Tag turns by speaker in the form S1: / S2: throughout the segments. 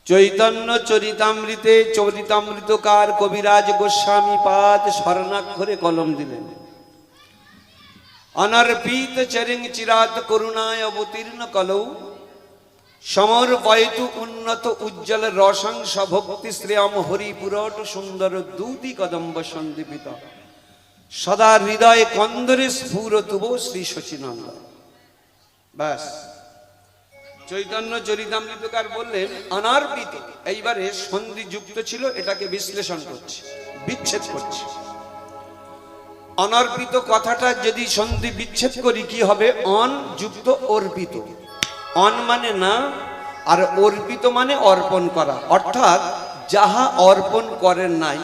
S1: চৈতন্য চরিতামৃতে চরিতামৃতকার কবিরাজ গোস্বামী পাদ স্বর্ণাক্ষরে কলম দিলেন। অনর্পিত চরিং চিরাত করুণায় অবতীর্ণ কলৌ সমর্পয়তু উন্নত উজ্জ্বল রসাংশ ভক্তি শ্রেয়ম হরিপুরট সুন্দর দূতি কদম্ব সন্দীপিত সদা হৃদয়ে কন্দরে স্ফুরতুব শ্রী শচীনন্দ। ব্যাস, চৈতন্য চরিতামৃতকার বললেন অনার্পিত, এইবারে সন্ধি যুক্ত ছিল, এটাকে বিশ্লেষণ করছে, বিচ্ছেদ করছে। অনর্পিত কথাটা যদি সন্ধি বিচ্ছেদ করি কি হবে? অন যুক্ত অর্পিত। অন মানে না, আর অর্পিত মানে অর্পণ করা, অর্থাৎ যাহা অর্পণ করেন নাই।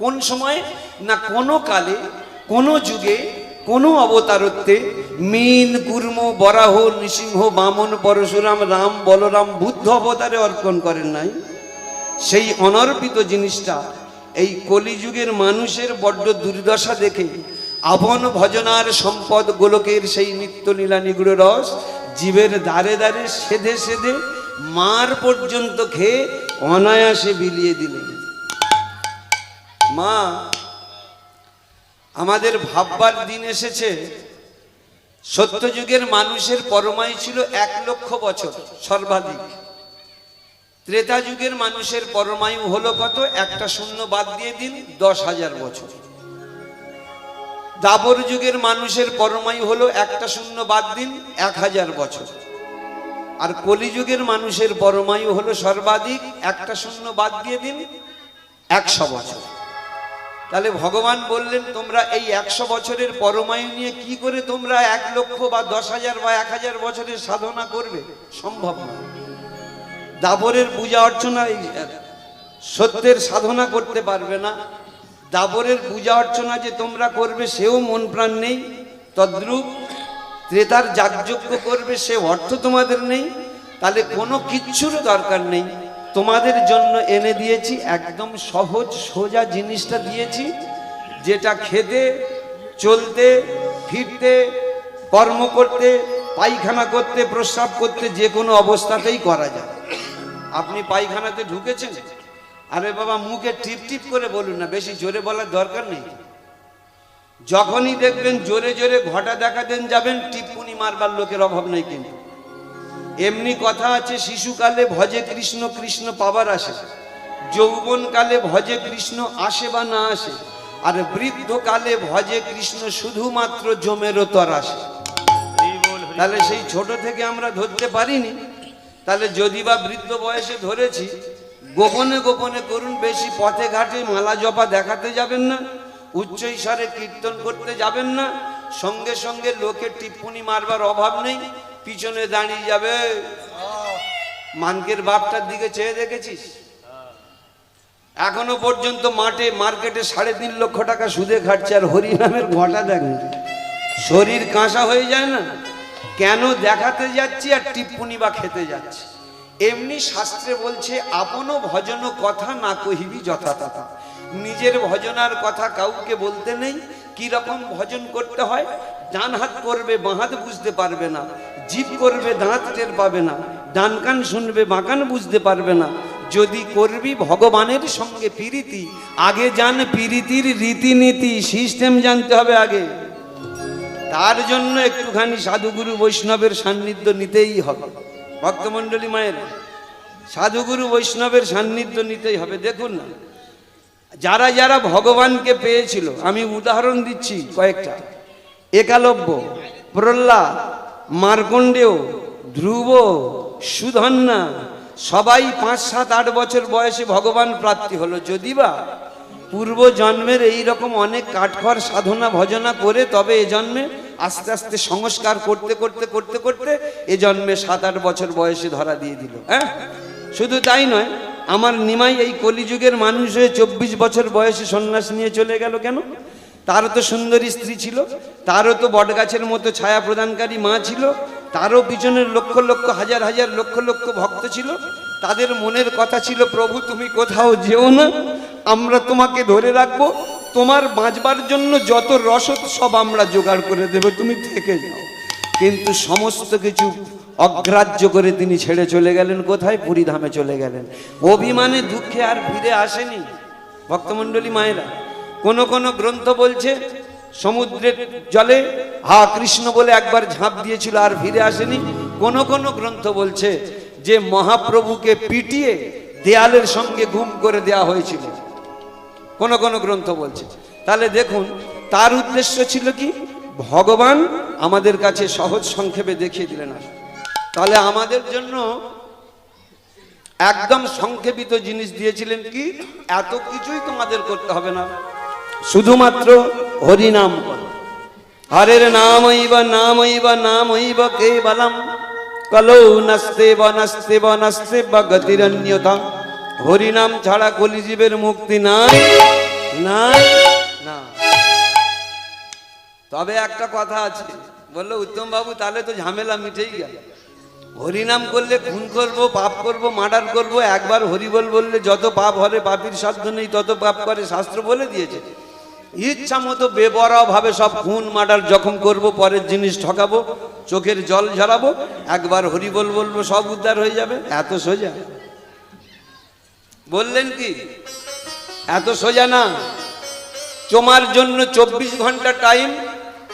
S1: কোন সময় না? কোনো কালে, কোনো যুগে, কোনো অবতারত্বে মীন, কুর্ম, বরাহ, নৃসিংহ, বামন, পরশুরাম, রাম, বলরাম, বুদ্ধ অবতারে অর্পণ করেন নাই। সেই অনর্পিত জিনিসটা এই কলিযুগের মানুষের বড্ড দুর্দশা দেখে আপন ভজনার সম্পদ গোলকের সেই নিত্যলীলা নিগুড় রস জীবের দ্বারে দ্বারে সেধে সেধে মার পর্যন্ত খেয়ে অনায়াসে বিলিয়ে দিলেন। মা, আমাদের ভাববার দিন এসেছে। সত্যযুগের মানুষের পরমায়ু ছিল 1,00,000 বছর সর্বাধিক। ত্রেতা যুগের মানুষের পরমায়ু হলো কত? একটা শূন্য বাদ দিয়ে দিন, 10,000 বছর। দাবর যুগের মানুষের পরমায়ু হলো একটা শূন্য বাদ দিন, 1000 বছর। আর কলিযুগের মানুষের পরমায়ু হলো সর্বাধিক, একটা শূন্য বাদ দিয়ে দিন, 100 বছর। তাহলে ভগবান বললেন তোমরা এই 100 বছরের পরমায়ু নিয়ে কি করে তোমরা 1,00,000 বা 10,000 বা 1000 বছরের সাধনা করবে? সম্ভব না। দাবরের পূজা অর্চনা, সত্যের সাধনা করতে পারবে না। দাবরের পূজা অর্চনা যে তোমরা করবে সেও মন প্রাণ নেই। তদ্রূপ ত্রেতার যাগযজ্ঞ করবে সে অর্থ তোমাদের নেই। তাহলে কোনো কিচ্ছুর দরকার নেই। তোমাদের জন্য এনে দিয়েছি একদম সহজ সোজা জিনিসটা দিয়েছি, যেটা খেতে, চলতে, ফিরতে, কর্ম করতে, পায়খানা করতে, প্রস্রাব করতে যে কোনো অবস্থাতেই করা যায়। আপনি পায়খানাতে ঢুকেছেন, আরে বাবা মুখে টিপ টিপ করে বলুন না, বেশি জোরে বলার দরকার নেই। যখনই দেখবেন জোরে জোরে ঘটা দেখাতেন যাবেন, টিপ্পুনি মারবার লোকের অভাব নেই। কিন্তু এমনি কথা আছে, শিশুকালে ভজে কৃষ্ণ, কৃষ্ণ পাবার আসে। যৌবনকালে ভজে কৃষ্ণ আসে বা না আসে, আর বৃদ্ধকালে ভজে কৃষ্ণ শুধুমাত্র জমেরও তর আসে। তাহলে সেই ছোট থেকে আমরা ধরতে পারিনি, তাহলে যদি বা বৃদ্ধ বয়সে ধরেছি, গোপনে গোপনে করুন। বেশি পথে ঘাটে মালা জপা দেখাতে যাবেন না, উচ্চ ঈশ্বরে কীর্তন করতে যাবেন না। সঙ্গে সঙ্গে লোকে টিপ্পুনি মারবার অভাব নেই, পিছনে দাঁড়িয়ে যাবে। মানকের বাপটার দিকে চেয়ে দেখেছিস? এখনো পর্যন্ত মার্কেটে 3.5 লক্ষ টাকা সুদে খাটছে, আর হরিনামের ঘটা দেখেন, শরীর কাঁসা হয়ে যায় না? কেন? দেখাতে যাচ্ছি আর টিপ্পুনি বা খেতে যাচ্ছি। এমনি শাস্ত্রে বলছে আপনো ভজন কথা না কহিবি যথাতথা। নিজের ভজনার কথা কাউকে বলতে নেই। কি রকম ভজন করতে হয়? ডান হাত করবে, বাঁ হাত বুঝতে পারবে না। জিভ করবে, দাঁত টের পাবে না। ডান কান শুনবে, বাঁ কান বুঝতে পারবে না। যদি করবি ভগবানের সঙ্গে প্রীতি, আগে জান প্রীতির রীতিনীতি, সিস্টেম জানতে হবে আগে। তার জন্য একটুখানি সাধুগুরু বৈষ্ণবের সান্নিধ্য নিতেই হবে। ভক্তমণ্ডলী মায়ের, সাধুগুরু বৈষ্ণবের সান্নিধ্য নিতেই হবে। দেখুন না, যারা যারা ভগবানকে পেয়েছিল, আমি উদাহরণ দিচ্ছি কয়েকটা। একালব্য, প্রহ্লাদ, মার্কণ্ডেয়, ধ্রুব, সুধন্যা, সবাই 5, 7, 8 বছর বয়সে ভগবান প্রাপ্তি হলো। যদি বা পূর্ব জন্মের এইরকম অনেক কাঠখড় সাধনা ভজনা করে তবে এ জন্মে আস্তে আস্তে সংস্কার করতে করতে করতে করতে এ জন্মে 7, 8 বছর বয়সে ধরা দিয়ে দিল। হ্যাঁ, শুধু তাই নয়, আমার নিমাই এই কলিযুগের মানুষ হয়ে 24 বছর বয়সে সন্ন্যাস নিয়ে চলে গেল। কেন? তারও তো সুন্দরী স্ত্রী ছিল, তারও তো বটগাছের মতো ছায়া প্রদানকারী মা ছিল, তারও পিছনের লক্ষ লক্ষ হাজার হাজার লক্ষ লক্ষ ভক্ত ছিল। তাদের মনের কথা ছিল, প্রভু তুমি কোথাও যেও না, আমরা তোমাকে ধরে রাখবো, তোমার বাঁচবার জন্য যত রসদ সব আমরা জোগাড় করে দেব, তুমি থেকে যাও। কিন্তু সমস্ত কিছু অগ্রাহ্য করে তিনি ছেড়ে চলে গেলেন কোথায়? পুরীধামে চলে গেলেন। অভিমানে দুঃখে আর ফিরে আসেনি। ভক্তমণ্ডলী মায়েরা, কোন কোন গ্রন্থ বলছে সমুদ্রের জলে হা কৃষ্ণ বলে একবার ঝাঁপ দিয়েছিল আর ফিরে আসেনি। কোন কোন গ্রন্থ বলছে যে মহাপ্রভুকে পিটিয়ে দেয়ালের সঙ্গে গুম করে দেয়া হয়েছিল, কোন কোন গ্রন্থ বলছে। তাহলে দেখুন, তার উদ্দেশ্য ছিল কি? ভগবান আমাদের কাছে সহজ সংক্ষেপে দেখিয়ে দিলেন। তাহলে আমাদের জন্য একদম সংক্ষেপিত জিনিস দিয়েছিলেন কি? এত কিছুই তোমাদের করতে হবে না, শুধুমাত্র হরিনাম করো। হরের নামইবা নামইবা নামইবা কেবলম কলৌ নাস্তে বনস্তে বনস্তে বা গতিরন্যথা। হরিনাম ছাড়া কলিজীবের মুক্তি নাই নাই না। তবে একটা কথা আছে, বললো উত্তম বাবু তাহলে তো ঝামেলা মিটেই গেল। হরিনাম করলে খুন করবো, পাপ করবো, মার্ডার করবো। একবার হরিবল বললে যত পাপ হরে, পাপীর সাধ্য নেই তত পাপ করে, শাস্ত্র বলে দিয়েছে। ইচ্ছা মতো বেপরোয়া ভাবে সব খুন মার্ডার জখম করব, পরের জিনিস ঠকাবো, চোখের জল ঝরাবো, একবার হরিবল বলবো, সব উদ্ধার হয়ে যাবে। এত সোজা? বললেন কি এত সোজা না। তোমার জন্য 24 ঘন্টা টাইম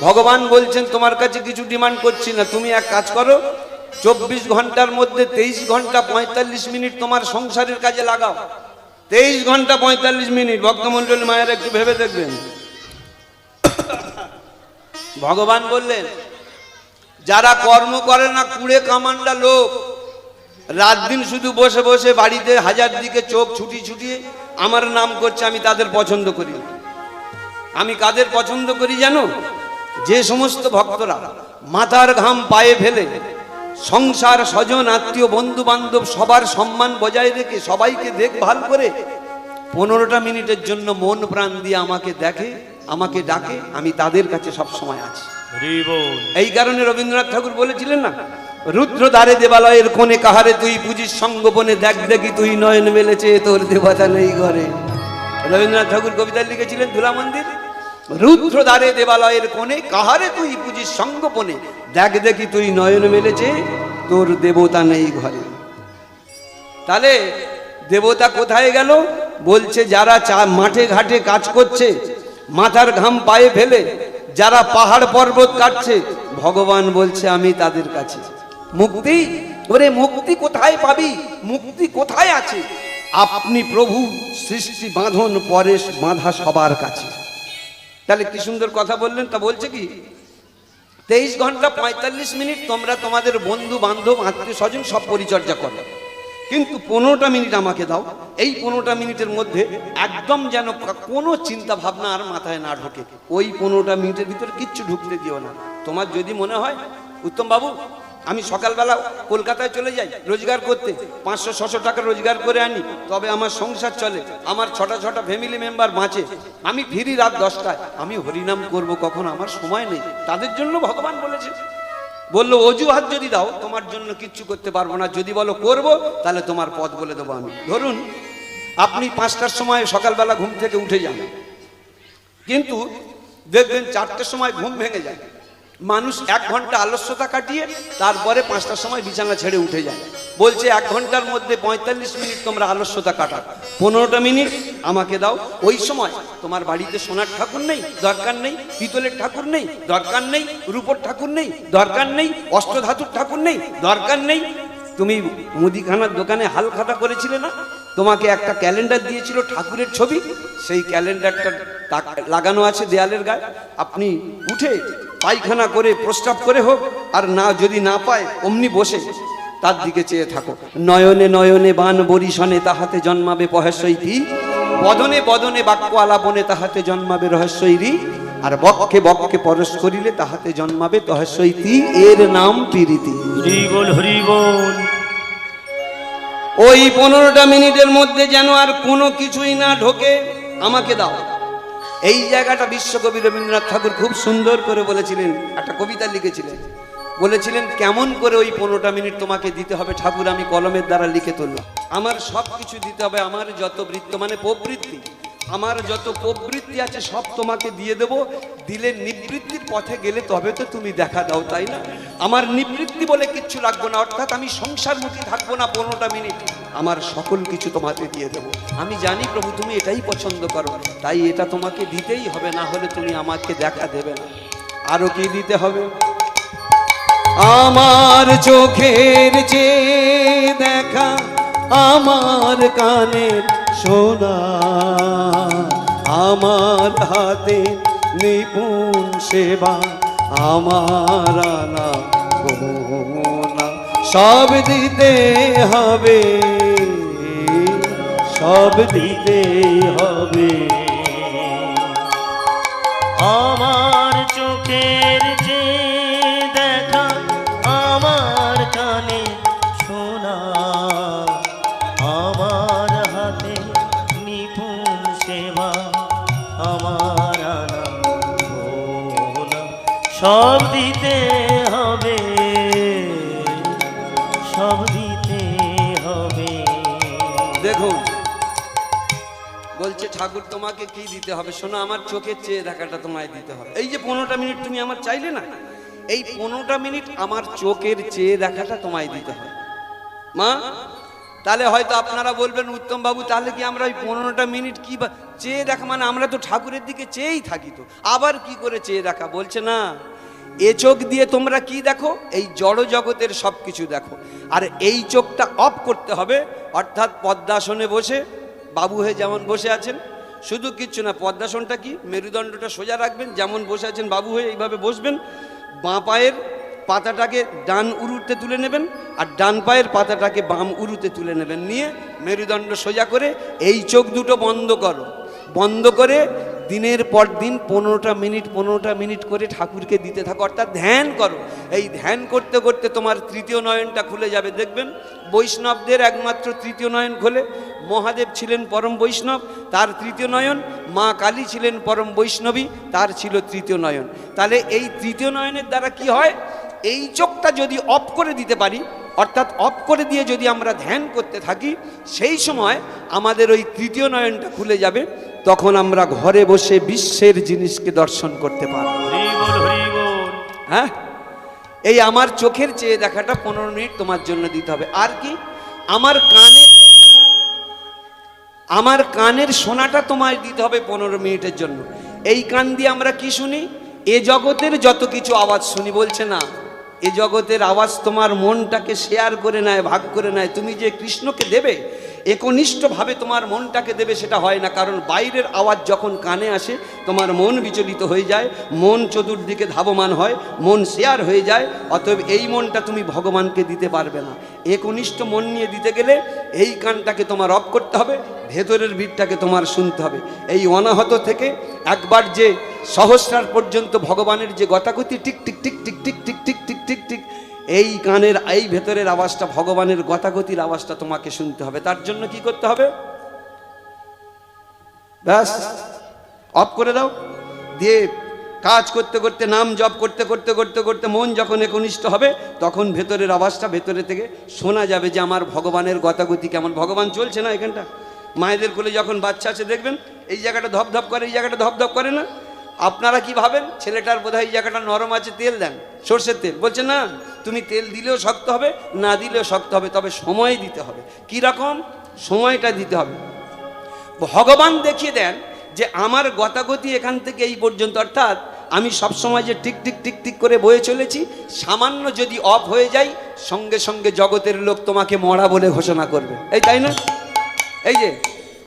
S1: ভগবান বলছেন, তোমার কাছে কিছু ডিমান্ড করছি না, তুমি এক কাজ করো, 24 ঘন্টার মধ্যে 23 ঘন্টা 45 মিনিট তোমার সংসারের কাজে লাগাও। 23 ঘন্টা 45 মিনিট। ভক্তমণ্ডলী মায়ের একটু ভেবে দেখবেন। ভগবান বললেন, যারা কর্ম করে না, কুড়ে কামান্ডা লোক, রাত দিন শুধু বসে বসে বাড়িতে হাজার দিকে চোখ ছুটি ছুটিয়ে আমার নাম করছে, আমি তাদের পছন্দ করি না। আমি কাদের পছন্দ করি জানো? যে সমস্ত ভক্তরা মাথার ঘাম পায়ে ফেলে সংসার, স্বজন, আত্মীয়, বন্ধু বান্ধব সবার সম্মান বজায় রেখে সবাইকে দেখভাল করে 15টা মিনিটের জন্য মন প্রাণ দিয়ে আমাকে দেখে, আমাকে ডাকে, আমি তাদের কাছে সব সময় আছি। এই কারণে রবীন্দ্রনাথ ঠাকুর বলেছিলেন না, রুদ্র দ্বারে দেবালয়ের কোণে কাহারে তুই পুজিস সঙ্গোপনে, দেখ দেখি তুই নয়ন মেলেছে তোর দেবতা নেই ঘরে। রবীন্দ্রনাথ ঠাকুর কবিতা লিখেছিলেন ধুলা মন্দির, রুদ্র দ্বারে দেবালয়ের কোণে কাহারে তুই পুজিস সঙ্গোপনে, দেখ দেখি তুই নয়ন মেলেছে তোর দেবতা নেই ঘরে। তাহলে দেবতা কোথায় গেল? বলছে যারা মাঠে ঘাটে কাজ করছে, মাথার ঘাম পায়ে ফেলে যারা পাহাড় পর্বত কাটছে, ভগবান বলছে আমি তাদের কাছে। মুক্তি? ওরে মুক্তি কোথায় পাবি? মুক্তি কোথায় আছে? আপনি প্রভু, সৃষ্টি বাঁধন পরেশ বাঁধা সবার কাছে। তাহলে কি সুন্দর কথা বললেন। তা বলছে কি 23 ঘন্টা 45 মিনিট তোমরা তোমাদের বন্ধু বান্ধব আত্মীয় স্বজন সব পরিচর্যা করো, কিন্তু 15টা মিনিট আমাকে দাও। এই 15টা মিনিটের মধ্যে একদম যেন কোনো চিন্তা ভাবনা আর মাথায় না ঢোকে। ওই 15টা মিনিটের ভিতরে কিচ্ছু ঢুকতে দিও না। তোমার যদি মনে হয় উত্তম বাবু আমি সকালবেলা কলকাতায় চলে যাই রোজগার করতে, 500-600 টাকা রোজগার করে আনি, তবে আমার সংসার চলে, আমার ছটা ফ্যামিলি মেম্বার বাঁচে, আমি ফিরি রাত 10টায়, আমি হরিনাম করব কখন? আমার সময় নেই। তাদের জন্য ভগবান বলেছে, বললো অজুহাত যদি দাও তোমার জন্য কিচ্ছু করতে পারবো না, যদি বলো করব তাহলে তোমার পথ বলে দেবো আমি। ধরুন আপনি 5টার সময় সকালবেলা ঘুম থেকে উঠে যান, কিন্তু দেখবেন 4টার সময় ঘুম ভেঙে যায়। মানুষ 1 ঘন্টা আলস্যতা কাটিয়ে তারপরে 5টার সময় বিছানা ছেড়ে উঠে যায়। বলছে 1 ঘন্টার মধ্যে 45 মিনিট তোমরা আলস্যতা কাটাও, 15টা মিনিট আমাকে দাও। ওই সময় তোমার বাড়িতে সোনার ঠাকুর নেই, দরকার নেই, পিতলের ঠাকুর নেই, দরকার নেই, রূপোর ঠাকুর নেই, দরকার নেই, অষ্টধাতুর ঠাকুর নেই, দরকার নেই। তুমি মুদিখানার দোকানে হাল খাতা করেছিলে না, তোমাকে একটা ক্যালেন্ডার দিয়েছিল ঠাকুরের ছবি, সেই ক্যালেন্ডারটা লাগানো আছে দেয়ালের গায়ে। আপনি উঠে পায়খানা করে প্রস্রাব করে হোক, আর না যদি না পায় অমনি বসে তার দিকে চেয়ে থাকো। নয়নে নয়নে বান বরিশনে তাহাতে জন্মাবে পহেশ্বৈতি, বদনে বদনে বাক্য আলাপনে তাহাতে জন্মাবে রহস্যৈরী, আর বক্ষে বক্ষে পরশ করিলে তাহাতে জন্মাবে তহস্যৈতি, এর নাম প্রীতি। হরি বল হরি বল। ওই 15টা মিনিটের মধ্যে যেন আর কোনো কিছুই না ঢোকে, আমাকে দাও। এই জায়গাটা বিশ্বকবি রবীন্দ্রনাথ ঠাকুর খুব সুন্দর করে বলেছিলেন, একটা কবিতা লিখেছিলেন, বলেছিলেন কেমন করে ওই 15টা মিনিট তোমাকে দিতে হবে ঠাকুর, আমি কলমের দ্বারা লিখে তুললাম। আমার সব কিছু দিতে হবে, আমার যত বৃত্ত মানে প্রবৃত্তি, আমার যত প্রবৃত্তি আছে সব তোমাকে দিয়ে দেব, দিলে নির্দিষ্ট নিবৃত্তির পথে গেলে তবে তো তুমি দেখা দাও, তাই না? আমার নিবৃত্তি বলে কিচ্ছু লাগবে না, অর্থাৎ আমি সংসারমুখী থাকবো না 15টা মিনিট, আমার সকল কিছু তোমাকে দিয়ে দেবো। আমি জানি প্রভু তুমি এটাই পছন্দ করো, তাই এটা তোমাকে দিতেই হবে, না হলে তুমি আমাকে দেখা দেবে না। আরো কি দিতে হবে? আমার চোখের যে দেখা, আমার কানের শোনা, আমার হাতে নিপুণ সেবা, আমার আনা গোনা, সব দিতে হবে, সব দিতে হবে।
S2: আমার চোখের যে দেখা, আমার কানে শোনা, আমার হাতে নিপুণ সেবা, আমার আনা গোনা, সব দিতে হবে, সব দিতে হবে।
S1: দেখুন বলছে ঠাকুর তোমাকে কি দিতে হবে? শোনো, আমার চোখের চেয়ে দেখাটা তোমায় দিতে হবে। এই যে 15টা মিনিট তুমি আমার চাইলে না, এই 15টা মিনিট আমার চোখের চেয়ে দেখাটা তোমায় দিতে হবে। মা, তাহলে হয়তো আপনারা বলবেন উত্তম বাবু তাহলে কি আমরা ওই 15টা মিনিট কি চেয়ে দেখা, মানে আমরা তো ঠাকুরের দিকে চেয়েই থাকি, তো আবার কি করে চেয়ে দেখা? বলছে না, এ চোখ দিয়ে তোমরা কি দেখো? এই জড় জগতের সব কিছু দেখো, আর এই চোখটা অফ করতে হবে, অর্থাৎ পদ্মাসনে বসে বাবু হয়ে যেমন বসে আছেন, শুধু কিচ্ছু না, পদ্মাসনটা কি, মেরুদণ্ডটা সোজা রাখবেন, যেমন বসে আছেন বাবু হয়ে এইভাবে বসবেন, বাঁ পায়ের পাতাটাকে ডান উরুতে তুলে নেবেন, আর ডান পায়ের পাতাটাকে বাম উরুতে তুলে নেবেন, নিয়ে মেরুদণ্ড সোজা করে এই চোখ দুটো বন্ধ করো, বন্ধ করে দিনের পর দিন 15টা মিনিট করে ঠাকুরকে দিতে থাকো, অর্থাৎ ধ্যান করো। এই ধ্যান করতে করতে তোমার তৃতীয় নয়নটা খুলে যাবে। দেখবেন বৈষ্ণবদের একমাত্র তৃতীয় নয়ন খোলে। মহাদেব ছিলেন পরম বৈষ্ণব, তার তৃতীয় নয়ন, মা কালী ছিলেন পরম বৈষ্ণবী, তার ছিল তৃতীয় নয়ন। তাহলে এই তৃতীয় নয়নের দ্বারা কি হয়? এই চোখটা যদি অফ করে দিতে পারি, অর্থাৎ অফ করে দিয়ে যদি আমরা ধ্যান করতে থাকি, সেই সময় আমাদের ওই তৃতীয় নয়নটা খুলে যাবে, তখন আমরা ঘরে বসে বিশ্বের জিনিসকে দর্শন করতে পারব। হ্যাঁ, এই আমার চোখের চেয়ে দেখাটা 15 মিনিট তোমার জন্য দিতে হবে। আর কি, আমার কানের শোনাটা তোমায় দিতে হবে 15 মিনিটের জন্য। এই কান দিয়ে আমরা কি শুনি? এ জগতের যত কিছু আওয়াজ শুনি। বলছে না, এ জগতের আওয়াজ তোমার মনটাকে শেয়ার করে নেয়, ভাগ করে নেয়। তুমি যে কৃষ্ণকে দেবে, একনিষ্ঠভাবে তোমার মনটাকে দেবে, সেটা হয় না। কারণ বাইরের আওয়াজ যখন কানে আসে, তোমার মন বিচলিত হয়ে যায়, মন চতুর্দিকে ধাবমান হয়, মন শেয়ার হয়ে যায়। অতএব এই মনটা তুমি ভগবানকে দিতে পারবে না। একনিষ্ঠ মন নিয়ে দিতে গেলে এই কানটাকে তোমার অফ করতে হবে, ভেতরের বীরটাকে তোমার শুনতে হবে। এই অনাহত থেকে একবার যে সহস্রার পর্যন্ত ভগবানের যে গতাগতি, টিক টিক টিক টিক টিক টিক টিক টিক টিক টিক, এই কানের এই ভেতরের আওয়াজটা, ভগবানের গতাগতির আওয়াজটা তোমাকে শুনতে হবে। তার জন্য কি করতে হবে? ব্যাস অফ করে দাও, দিয়ে কাজ করতে করতে, নাম জপ করতে করতে করতে করতে মন যখন একনিষ্ঠ হবে, তখন ভেতরের আওয়াজটা ভেতরে থেকে শোনা যাবে যে আমার ভগবানের গতাগতি কেমন। ভগবান চলছে না এখানটা। মায়েদের কোলে যখন বাচ্চা আছে দেখবেন এই জায়গাটা ধপধপ করে, এই জায়গাটা ধপধপ করে না? আপনারা কি ভাবেন ছেলেটার বোধহয় এই জায়গাটা নরম আছে, তেল দেন, সর্ষের তেল। বলছে না, তুমি তেল দিলেও শক্ত হবে, না দিলেও শক্ত হবে, তবে সময় দিতে হবে। কি রকম সময়টা দিতে হবে? ভগবান দেখিয়ে দেন যে আমার গতাগতি এখান থেকে এই পর্যন্ত, অর্থাৎ আমি সবসময় যে টিক টিক টিক টিক করে বয়ে চলেছি, সামান্য যদি অফ হয়ে যায়, সঙ্গে সঙ্গে জগতের লোক তোমাকে মরা বলে ঘোষণা করবে। এই তাই না? এই যে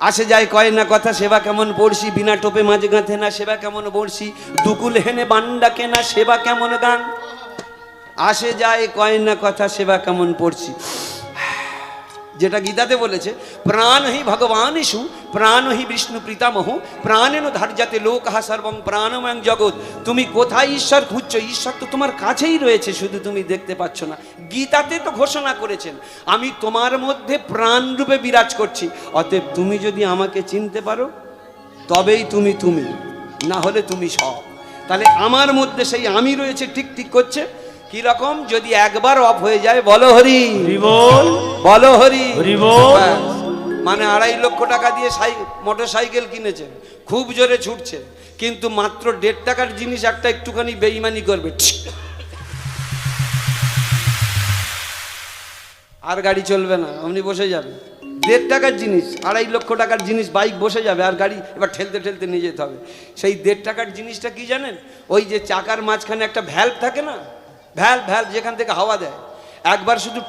S1: আসে যায় কয় না কথা, সেবা কেমন পড়ছি, বিনা টোপে মাঝে গাঁথে না, সেবা কেমন পড়ছি, দুকুল হেনে বান্ডা কেনা, সেবা কেমন গান। আসে যায় কয় না কথা, সেবা কেমন পড়ছি, যেটা গীতাতে বলেছে, প্রাণ হি ভগবান ইসু, প্রাণ হি বিষ্ণু প্রীতামহ, প্রাণেন ধার্যাতে লোকহা সর্বং প্রাণময়ং জগৎ। তুমি কোথায় ঈশ্বর খুঁজছো? ঈশ্বর তো তোমার কাছেই রয়েছে, শুধু তুমি দেখতে পাচ্ছ না। গীতাতে তো ঘোষণা করেছেন, আমি তোমার মধ্যে প্রাণ রূপে বিরাজ করছি। অতএব তুমি যদি আমাকে চিনতে পারো, তবেই তুমি তুমি, না হলে তুমি সব। তাহলে আমার মধ্যে সেই আমি রয়েছে, ঠিক ঠিক করছে। কি রকম? যদি একবার অফ হয়ে যায়, বলো হরি বল, বলো হরি বল। মানে 2.5 লক্ষ টাকা দিয়ে মোটর সাইকেল কিনেছেন, খুব জোরে ছুটছে, কিন্তু মাত্র 1.5 টাকার জিনিস একটা একটুখানি বেইমানি করবে, আর গাড়ি চলবে না, আপনি বসে যাবে। 1.5 টাকার জিনিস, 2.5 লক্ষ টাকার জিনিস, বাইক বসে যাবে, আর গাড়ি এবার ঠেলতে ঠেলতে নিয়ে যেতে হবে। সেই 1.5 টাকার জিনিসটা কি জানেন? ওই যে চাকার মাঝখানে একটা ভ্যালভ থাকে না, ভ্যালভ যেখান থেকে হাওয়া দেয়, একবার শুধু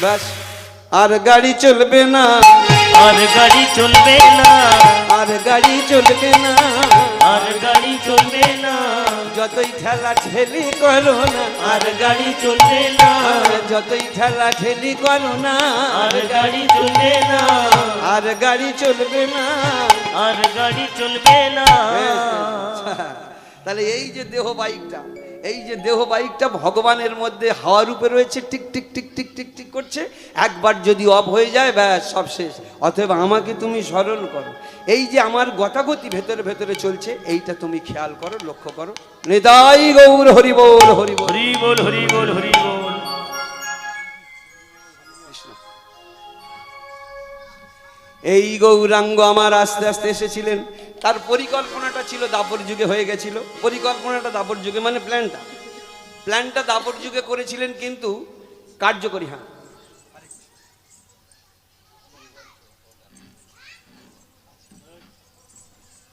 S1: ব্যাস, আর গাড়ি চলবে না,
S2: আর গাড়ি চলবে না,
S1: আর গাড়ি চলবে না,
S2: আর গাড়ি চলবে না,
S1: যতই ঠেলা ঠেলি করো না,
S2: আর গাড়ি চলবে না,
S1: যতই ঠেলা ঠেলি করো না,
S2: আর গাড়ি চলবে না,
S1: আর গাড়ি চলবে না,
S2: আর গাড়ি চলবে না।
S1: তাহলে এই যে দেহ বাইকটা, এই যে দেহ বাইকটা ভগবানের মধ্যে হাওয়া রূপে রয়েছে, টিক টিক টিক টিক টিক টিক করছে, একবার যদি অফ হয়ে যায় ব্যাস সব শেষ। অতএব আমাকে তুমি স্মরণ করো, এই যে আমার গতাগতি ভেতরে ভেতরে চলছে, এইটা তুমি খেয়াল করো, লক্ষ্য করো। নিতাই গৌর হরি বল, হরি বল,
S2: হরি বল, হরি বল, হরি বল।
S1: এই গৌরাঙ্গ আমার আস্তে আস্তে এসেছিলেন, তার পরিকল্পনাটা ছিল দাপর যুগে হয়ে গেছিল, পরিকল্পনাটা দাপর যুগে মানে প্ল্যানটা দাপর যুগে করেছিলেন, কিন্তু কার্যকরী। হ্যাঁ,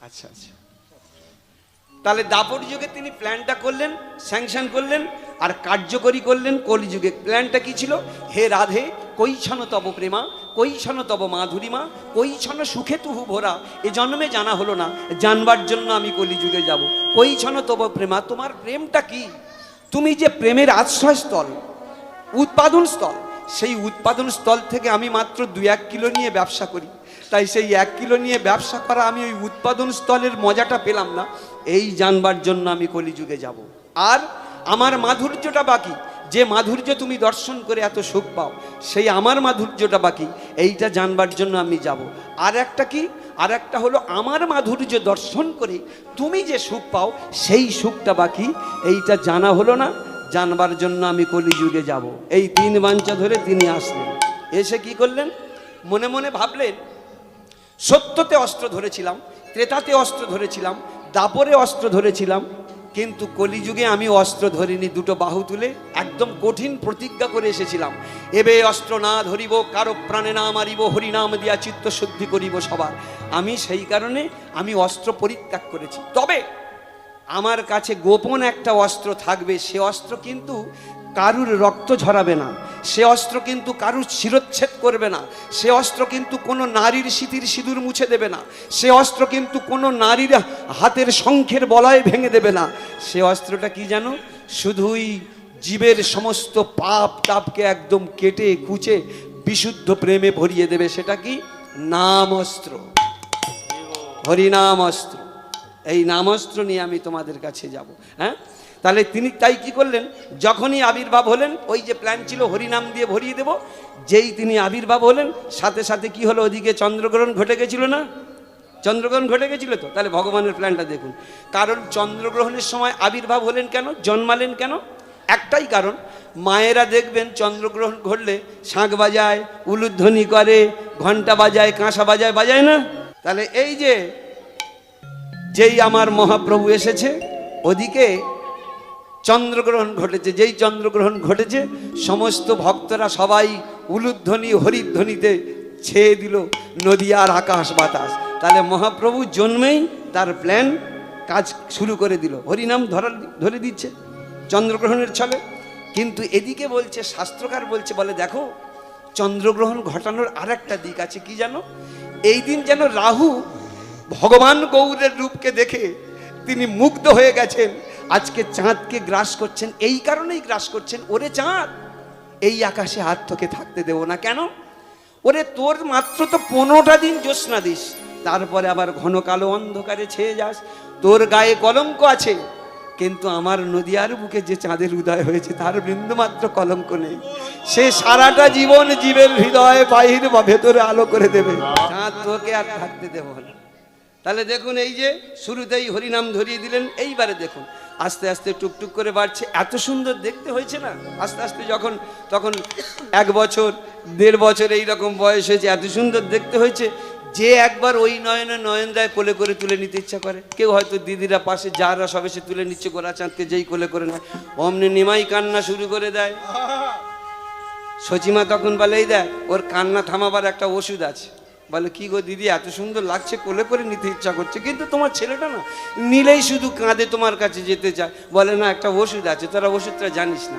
S1: আচ্ছা আচ্ছা, তাহলে দাপর যুগে তিনি প্ল্যানটা করলেন, স্যাংশন করলেন, আর কার্যকরী করলেন কলিযুগে। প্ল্যানটা কি ছিল? হে রাধে কৈছন তব প্রেমা, কৈছন তব মাধুরীমা, কৈছন সুখে তুহু ভরা। এ জন্মে জানা হলো না, জানবার জন্য আমি কলিযুগে যাব। কৈছন তব প্রেমা, তোমার প্রেমটা কি? তুমি যে প্রেমের আশ্রয়স্থল, উৎপাদন স্থল, সেই উৎপাদন স্থল থেকে আমি মাত্র 2-1 কিলো নিয়ে ব্যবসা করি, তাই সেই 1 কিলো নিয়ে ব্যবসা করা, আমি ওই উৎপাদন স্থলের মজাটা পেলাম না। এই জানবার জন্য আমি কলিযুগে যাব। আর আমার মাধুর্যটা বাকি, যে মাধুর্য তুমি দর্শন করে এত সুখ পাও, সেই আমার মাধুর্যটা বাকি, এইটা জানবার জন্য আমি যাব। আর একটা কি? আর একটা হলো আমার মাধুর্য দর্শন করে তুমি যে সুখ পাও, সেই সুখটা বাকি, এইটা জানা হলো না, জানবার জন্য আমি কলিযুগে যাব। এই 3 বাঞ্ছা ধরে তিনি আসলেন। এসে কি করলেন? মনে মনে ভাবলেন, সত্যতে অস্ত্র ধরেছিলাম, ত্রেতাতে অস্ত্র ধরেছিলাম, দাপরে অস্ত্র ধরেছিলাম, কিন্তু কলিযুগে আমি অস্ত্র ধরিনি। 2 বাহু তুলে একদম কঠিন প্রতিজ্ঞা করে এসেছিলাম, এবে অস্ত্র না ধরিব, কারো প্রাণে না মারিব, হরিনাম দিয়া চিত্ত শুদ্ধি করিব সবার। আমি সেই কারণে আমি অস্ত্র পরিত্যাগ করেছি। তবে আমার কাছে গোপন একটা অস্ত্র থাকবে, সে অস্ত্র কিন্তু কারুর রক্ত ঝরাবে না, সে অস্ত্র কিন্তু কারুর শিরচ্ছেদ করবে না, সে অস্ত্র কিন্তু কোনো নারীর সিঁথির সিঁদুর মুছে দেবে না, সে অস্ত্র কিন্তু কোনো নারীর হাতের শঙ্খের বলয় ভেঙে দেবে না। সে অস্ত্রটা কি জানো? শুধুই জীবের সমস্ত পাপ তাপকে একদম কেটে কুচে বিশুদ্ধ প্রেমে ভরিয়ে দেবে। সেটা কি? নাম অস্ত্র, হরিনাম অস্ত্র। এই নামস্ত্র নিয়ে আমি তোমাদের কাছে যাব। হ্যাঁ, তাহলে তিনি তাই কি করলেন? যখনই আবির্ভাব হলেন, ওই যে প্ল্যান ছিল হরিনাম দিয়ে ভরিয়ে দেব, যেই তিনি আবির্ভাব হলেন, সাথে সাথে কি হলো? ওদিকে চন্দ্রগ্রহণ ঘটে গেছিল না? চন্দ্রগ্রহণ ঘটে গেছিল তো। তাহলে ভগবানের প্ল্যানটা দেখুন। কারণ চন্দ্রগ্রহণের সময় আবির্ভাব হলেন কেন, জন্মালেন কেন? একটাই কারণ, মায়েরা দেখবেন চন্দ্রগ্রহণ ঘটলে শাঁখ বাজায়, উলুধ্বনি করে, ঘন্টা বাজায়, কাঁসা বাজায়, বাজায় না? তাহলে এই যে যেই আমার মহাপ্রভু এসেছে, ওদিকে চন্দ্রগ্রহণ ঘটেছে। যেই চন্দ্রগ্রহণ ঘটেছে, সমস্ত ভক্তরা সবাই উলুধ্বনি হরিধ্বনিতে ছেয়ে দিল নদী আর আকাশ বাতাস। তাহলে মহাপ্রভু জন্মেই তার প্ল্যান কাজ শুরু করে দিল, হরিনাম ধরে দিচ্ছে চন্দ্রগ্রহণের ছলে। কিন্তু এদিকে বলছে, শাস্ত্রকার বলছে, বলে দেখো চন্দ্রগ্রহণ ঘটানোর আর একটা দিক আছে। কি জানো? এই দিন যেন রাহু ভগবান গৌরের রূপকে দেখে তিনি মুগ্ধ হয়ে গেছেন, আজকে চাঁদকে গ্রাস করছেন। এই কারণেই গ্রাস করছেন, ওরে চাঁদ, এই আকাশে হাত তোকে থাকতে দেব না। কেন? ওরে তোর মাত্র তো 15টা দিন জ্যোৎস্না দিস, তারপরে আবার ঘন কালো অন্ধকারে ছেয়ে যাস, তোর গায়ে কলঙ্ক আছে। কিন্তু আমার নদিয়ার বুকে যে চাঁদের উদয় হয়েছে, তার বিন্দুমাত্র কলঙ্ক নেই। সে সারাটা জীবন জীবের হৃদয়ে বাহির বা ভেতরে আলো করে দেবে, চাঁদ তোকে আর থাকতে দেব না। তাহলে দেখুন, এই যে শুরুতেই হরিনাম ধরিয়ে দিলেন, এইবারে দেখুন আস্তে আস্তে টুকটুক করে বাড়ছে। এত সুন্দর দেখতে হয়েছে না? আস্তে আস্তে তখন 1 বছর 1.5 বছর এইরকম বয়স হয়েছে, এত সুন্দর দেখতে হয়েছে। যে একবার ওই নয়নে নয়ন দেয় কোলে করে তুলে নিতে ইচ্ছা করে। কেউ হয়তো দিদিরা পাশে যারা সবে সে তুলে নিচ্ছে গোরা চাঁদকে, যেই কোলে করে নেয় অমনি নিমাই কান্না শুরু করে দেয়। সচিমা তখন বলে এই দেখ ওর কান্না থামাবার একটা ওষুধ আছে। বলে কি গো দিদি, এত সুন্দর লাগছে, কোলে করে নিতে ইচ্ছা করছে, কিন্তু তোমার ছেলেটা না নিলেই শুধু কাঁদে, তোমার কাছে যেতে চায়। বলে না, একটা ওষুধ আছে, তোরা ওষুধটা জানিস না।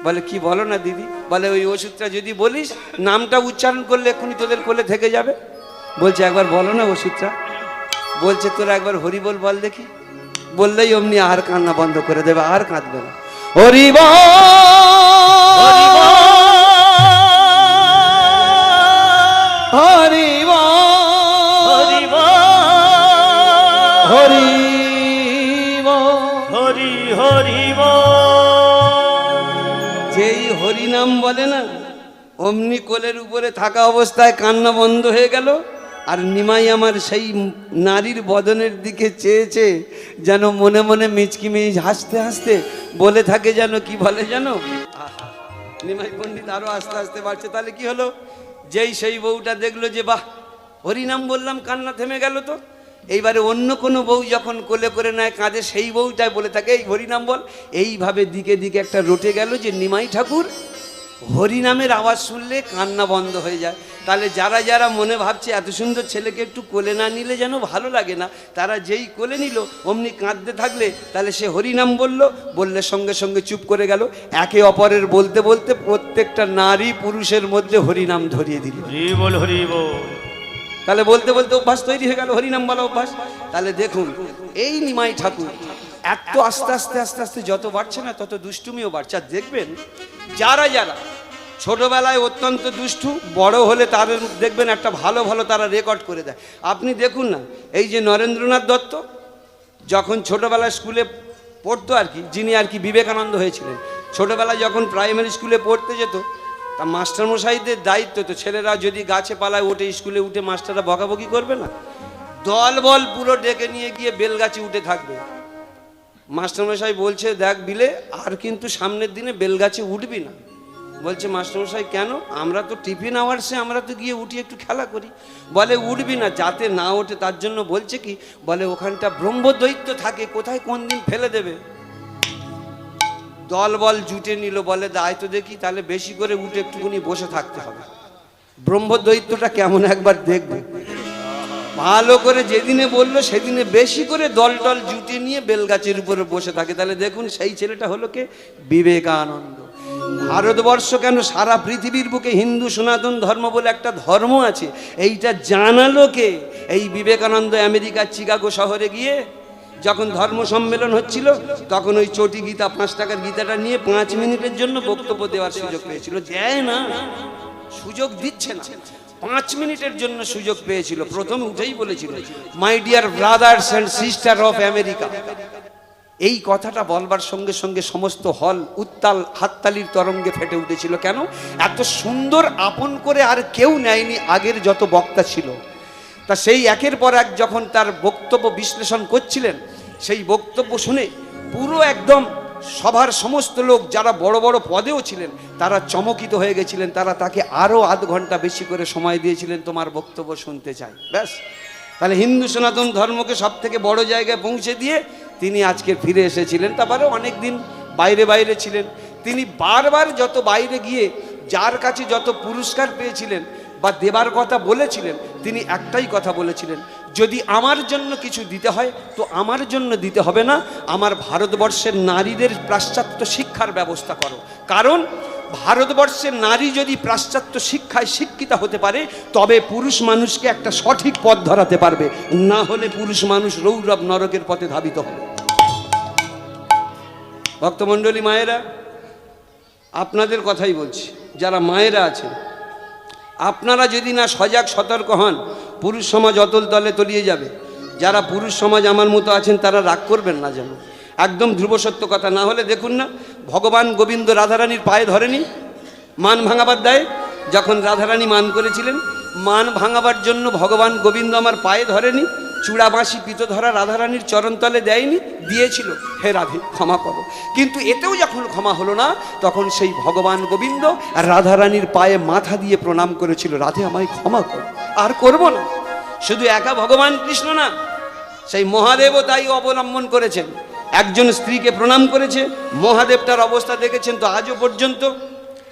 S1: বলে কি বলো না দিদি। বলে ওই ওষুধটা যদি বলিস, নামটা উচ্চারণ করলে এক্ষুনি তোদের কোলে থেকে যাবে। বলছে একবার বলো না ওষুধটা। বলছে তোরা একবার হরি বল বল দেখি। বললেই অমনি আর কান্না বন্ধ করে দেবে, আর কাঁদবে না। হরি বল হরি বল হরি হরি
S2: হরি হরি
S1: যেই হরি নাম বলে না, অমনি কোলের উপরে থাকা অবস্থায় কান্না বন্ধ হয়ে গেল। আর নিমাই আমার সেই নারীর বদনের দিকে চেয়েছে, যেন মনে মনে মিচকি মিচ হাসতে হাসতে বলে থাকে, যেন কি বলে জানো, নিমাই পণ্ডিত আরো আস্তে আস্তে বাড়ছে। তাহলে কি হলো, যেই সেই বউটা দেখলো যে বাহ হরিনাম বললাম, কান্না থেমে গেল। তো এইবারে অন্য কোনো বউ যখন কোলে করে নেয় কাঁধে, সেই বউটাই বলে থাকে এই হরিনাম বল। এইভাবে দিকে দিকে একটা রটে গেল যে নিমাই ঠাকুর হরিনামের আওয়াজ শুনলে কান্না বন্ধ হয়ে যায়। তাহলে যারা যারা মনে ভাবছে এত সুন্দর ছেলেকে একটু কোলে না নিলে যেন ভালো লাগে না, তারা যেই কোলে নিল অমনি কাঁদতে থাকলে, তাহলে সে হরিনাম বললে সঙ্গে সঙ্গে চুপ করে গেল। একে অপরের বলতে বলতে প্রত্যেকটা নারী পুরুষের মধ্যে হরিনাম ধরিয়ে দিল।
S2: হরি বল।
S1: তাহলে বলতে বলতে অভ্যাস তৈরি হয়ে গেল, হরিনাম বলা অভ্যাস। তাহলে দেখুন এই নিমাই ঠাকুর এত আস্তে আস্তে আস্তে আস্তে যত বাড়ছে না, তত দুষ্টুমিও বাড়ছে। আর দেখবেন যারা যারা ছোটবেলায় অত্যন্ত দুষ্টু, বড় হলে তাদের দেখবেন একটা ভালো ভালো তারা রেকর্ড করে দেয়। আপনি দেখুন না, এই যে নরেন্দ্রনাথ দত্ত যখন ছোটবেলায় স্কুলে পড়তো আর কি, যিনি আর কি বিবেকানন্দ হয়েছিলেন, ছোটবেলায় যখন প্রাইমারি স্কুলে পড়তে যেত, তা মাস্টারমশাইদের দায়িত্ব তো ছেলেরা যদি গাছে পালায় ওঠে, স্কুলে উঠে মাস্টাররা বকাবকি করবে না, দল বল পুরো ডেকে নিয়ে গিয়ে বেলগাছে উঠে থাকবে। মাস্টারমশাই বলছে দেখ বিলে, আর কিন্তু সামনের দিনে বেলগাছে উঠবি না। বলছে মাস্টারমশাই কেন? আমরা তো টিফিন আওয়ার্সে আমরা তো গিয়ে উঠি একটু খেলা করি। বলে উঠবি না, যাতে না ওঠে তার জন্য বলছে কি, বলে ওখানটা ব্রহ্মদৈত্য থাকে, কোথায় কোন দিন ফেলে দেবে। দল বল জুটে নিল, বলে দায় তো দেখি, তাহলে বেশি করে উঠে একটুখানি বসে থাকতে হবে, ব্রহ্মদৈত্যটা কেমন একবার দেখবে। ভালো করে যেদিনে বললো সেদিনে বেশি করে দল টল জুটে নিয়ে বেলগাছের উপরে বসে থাকে। তাহলে দেখুন সেই ছেলেটা হলো কে? বিবেকানন্দ। ভারতবর্ষ কেন, সারা পৃথিবীর বুকে হিন্দু সনাতন ধর্ম বলে একটা ধর্ম আছে, এইটা জানালো কে? এই বিবেকানন্দ আমেরিকার চিকাগো শহরে গিয়ে যখন ধর্ম সম্মেলন হচ্ছিল, তখন ওই চটি গীতা 5 টাকার গীতাটা নিয়ে 5 মিনিটের জন্য বক্তব্য দেওয়ার সুযোগ পেয়েছিল। দেয় না, সুযোগ দিচ্ছে না, 5 মিনিটের জন্য সুযোগ পেয়েছিল। প্রথমে উঠেই বলেছিল, my dear brothers and sister of America. এই কথাটা বলবার সঙ্গে সঙ্গে সমস্ত হল উত্তাল হাততালির তরঙ্গে ফেটে উঠেছিল। কেন? এত সুন্দর আপন করে আর কেউ নেয়নি আগের যত বক্তা ছিল। তা সেই একের পর এক যখন তার বক্তব্য বিশ্লেষণ করছিলেন, সেই বক্তব্য শুনে পুরো একদম সভার সমস্ত লোক যারা বড় বড় পদেও ছিলেন তারা চমকিত হয়ে গেছিলেন। তারা তাকে আরও আধ ঘন্টা বেশি করে সময় দিয়েছিলেন, তোমার বক্তব্য শুনতে চাই। ব্যাস, তাহলে হিন্দু সনাতন ধর্মকে সব থেকে বড় জায়গায় পৌঁছে দিয়ে তিনি আজকে ফিরে এসেছিলেন। তারপরে অনেক দিন বাইরে বাইরে ছিলেন তিনি। বারবার যত বাইরে গিয়ে যার কাছে যত পুরস্কার পেয়েছিলেন বা দেবার কথা বলেছিলেন, তিনি একটাই কথা বলেছিলেন, যদি আমার জন্য কিছু দিতে হয় তো আমার জন্য দিতে হবে না, আমার ভারতবর্ষের নারীদের পাশ্চাত্য শিক্ষার ব্যবস্থা করো। কারণ ভারতবর্ষের নারী যদি পাশ্চাত্য শিক্ষায় শিক্ষিতা হতে পারে, তবে পুরুষ মানুষকে একটা সঠিক পথ ধরাতে পারবে, না হলে পুরুষ মানুষ রৌরব নরকের পথে ধাবিত হবে। ভক্তমণ্ডলী, মায়েরা, আপনাদের কথাই বলছি, যারা মায়েরা আছেন, আপনারা যদি না সজাগ সতর্ক হন, পুরুষ সমাজ অতল তলে তলিয়ে যাবে। যারা পুরুষ সমাজ আমার মতো আছেন তারা রাগ করবেন না যেন, একদম ধ্রুব সত্য কথা। না হলে দেখুন না, ভগবান গোবিন্দ রাধারানীর পায়ে ধরেনি মান ভাঙাবার দায়ে। যখন রাধারানী মান করেছিলেন, মান ভাঙাবার জন্য ভগবান গোবিন্দ আমার পায়ে ধরেনি, চূড়া বাঁশি পিতো ধরা রাধারানীর চরণতলে দেয়নি, দিয়েছিল হে রাধে ক্ষমা করো। কিন্তু এতেও যখন ক্ষমা হলো না, তখন সেই ভগবান গোবিন্দ রাধারানীর পায়ে মাথা দিয়ে প্রণাম করেছিল, রাধে আমায় ক্ষমা করো, আর করব না। শুধু একা ভগবান কৃষ্ণ না, সেই মহাদেবও তাই অবলম্বন করেছেন। একজন স্ত্রীকে প্রণাম করেছে, মহাদেব তার অবস্থা দেখেছেন তো আজও পর্যন্ত।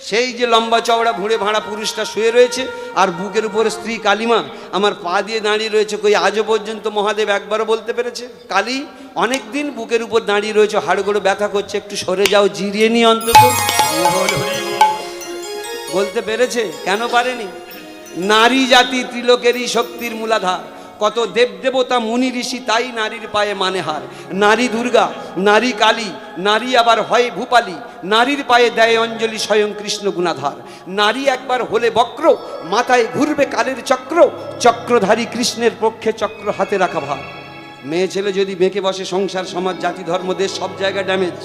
S1: সেই যে লম্বা চওড়া ভুঁড়ে ভাঁড়া পুরুষটা শুয়ে রয়েছে আর বুকের উপরে স্ত্রী কালীমা আমার পা দিয়ে দাঁড়িয়ে রয়েছে, কই আজও পর্যন্ত মহাদেব একবারও বলতে পেরেছে কালী অনেক দিন বুকের উপর দাঁড়িয়ে রয়েছে, হাড়গোড়ে ব্যথা করছে, একটু সরে যাও, জিরিয়ে নি অন্তত? বলতে পেরেছে? কেন পারেনি? নারী জাতি ত্রিলোকেরই শক্তির মূলাধার, কত দেবদেবতা মুনি ঋষি তাই নারীর পায়ে মানে হার। নারী দুর্গা, নারী কালী, নারী আবার হয় ভূপালী, নারীর পায়ে দেয় অঞ্জলি স্বয়ং কৃষ্ণ গুণাধার। নারী একবার হলে বক্র, মাথায় ঘুরবে কালের চক্র, চক্রধারী কৃষ্ণের পক্ষে চক্র হাতে রাখা ভার। মেয়ে ছেলে যদি বেঁকে বসে, সংসার সমাজ জাতি ধর্ম দেশ সব জায়গায় ড্যামেজ,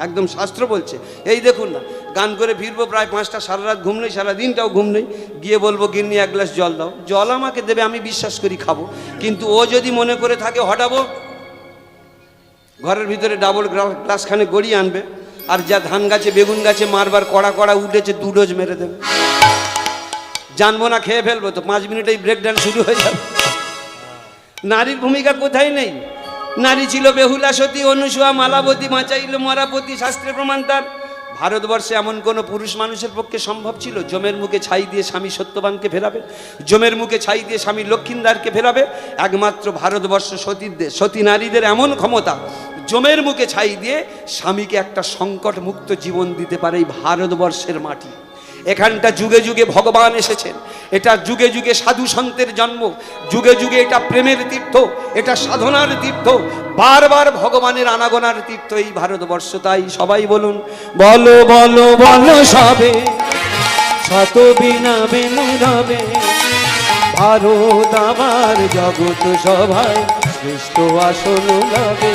S1: একদম শাস্ত্র বলছে। এই দেখুন না, গান করে ফিরবো প্রায় 5টা, সারা রাত ঘুম নেই, সারা দিনটাও ঘুম নেই, গিয়ে বলবো গিন্নি 1 গ্লাস জল দাও, জল আমাকে দেবে, আমি বিশ্বাস করি খাবো। কিন্তু ও যদি মনে করে থাকে হটাবো, ঘরের ভিতরে ডাবল গ্লাসখানে গড়িয়ে আনবে, আর যা ধান গাছে বেগুন গাছে মারবার কড়া কড়া উঠেছে 2 ডোজ মেরে দেবে। জানবো না, খেয়ে ফেলবো তো, 5 মিনিটেই ব্রেক ডান্স শুরু হয়ে যাবে। নারীর ভূমিকা কোথায় নেই? নারী ছিল বেহুলা, সতী, অনুসূয়া, মালাবতী, মাচাইল, মরাপতি, শাস্ত্রে প্রমাণ তার। ভারতবর্ষে এমন কোনো পুরুষ মানুষের পক্ষে সম্ভব ছিল জমের মুখে ছাই দিয়ে স্বামী সত্যবানকে ফেরাবে, জমের মুখে ছাই দিয়ে স্বামী লক্ষ্মীন্দারকে ফেরাবে? একমাত্র ভারতবর্ষ সতীর দেশ। সতী নারীদের এমন ক্ষমতা, জমের মুখে ছাই দিয়ে স্বামীকে একটা সংকট মুক্ত জীবন দিতে পারে এই ভারতবর্ষের মাটি। এখানটা যুগে যুগে ভগবান এসেছেন, এটা যুগে যুগে সাধু সন্তের জন্ম, যুগে যুগে এটা প্রেমের তীর্থ, এটা সাধনার তীর্থ, বারবার ভগবানের আনাগোনার তীর্থ এই ভারতবর্ষ। তাই সবাই বলুন, বলো বলো বলো সবে, শত বিনা বেনু রবে, ভারত আমার জগৎ সভায় শ্রেষ্ঠ আসন লবে।